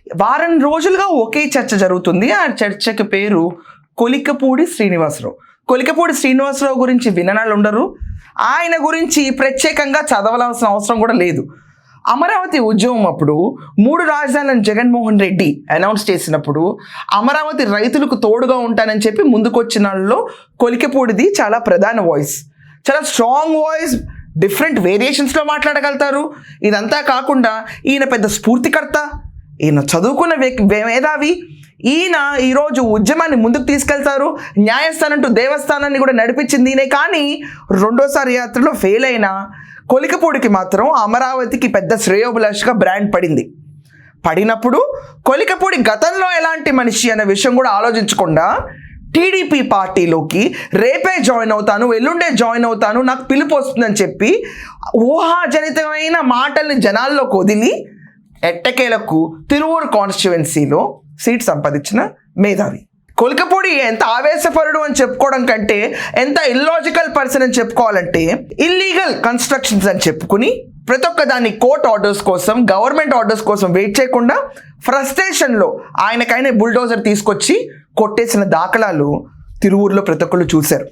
వారం రోజులుగా ఒకే చర్చ జరుగుతుంది. ఆ చర్చకి పేరు కొలికపూడి శ్రీనివాసరావు. కొలికపూడి శ్రీనివాసరావు గురించి విననాలు ఉండరు. ఆయన గురించి ప్రత్యేకంగా చదవాల్సిన అవసరం కూడా లేదు. అమరావతి ఉద్యమం అప్పుడు 3 రాజధానులను జగన్మోహన్ రెడ్డి అనౌన్స్ చేసినప్పుడు అమరావతి రైతులకు తోడుగా ఉంటానని చెప్పి ముందుకొచ్చిన వాళ్ళలో కొలికపూడిది చాలా ప్రధాన వాయిస్, చాలా స్ట్రాంగ్ వాయిస్. డిఫరెంట్ వేరియేషన్స్లో మాట్లాడగలుగుతారు. ఇదంతా కాకుండా ఈయన పెద్ద స్ఫూర్తికర్త, ఈయన చదువుకున్న మేధావి. ఈయన ఈరోజు ఉద్యమాన్ని ముందుకు తీసుకెళ్తారు. న్యాయస్థానం టు దేవస్థానాన్ని కూడా నడిపించింది ఈయనే. కానీ రెండోసారి యాత్రలో ఫెయిల్ అయిన కొలికపూడికి మాత్రం అమరావతికి పెద్ద శ్రేయోభిలాషిగా బ్రాండ్ పడినప్పుడు కొలికపూడి గతంలో ఎలాంటి మనిషి అనే విషయం కూడా ఆలోచించకుండా టీడీపీ పార్టీలోకి రేపే జాయిన్ అవుతాను, ఎల్లుండే జాయిన్ అవుతాను, నాకు పిలుపు వస్తుందని చెప్పి ఊహాజనితమైన మాటల్ని జనాల్లోకి వదిలి ఎట్టకేలకు తిరువూరు కాన్స్టిట్యువెన్సీలో సీట్ సంపాదించిన మేధావి. కొలికపూడి ఎంత ఆవేశపరుడు అని చెప్పుకోవడం కంటే ఎంత ఇల్లాజికల్ పర్సన్ అని చెప్పుకోవాలంటే, ఇల్లీగల్ కన్స్ట్రక్షన్స్ అని చెప్పుకుని ప్రతి ఒక్క దాన్ని కోర్ట్ ఆర్డర్స్ కోసం, గవర్నమెంట్ ఆర్డర్స్ కోసం వెయిట్ చేయకుండా ఫ్రస్ట్రేషన్లో ఆయనకైనా బుల్డోజర్ తీసుకొచ్చి కొట్టేసిన దాఖలాలు తిరువూరులో ప్రతి ఒక్కళ్ళు చూశారు.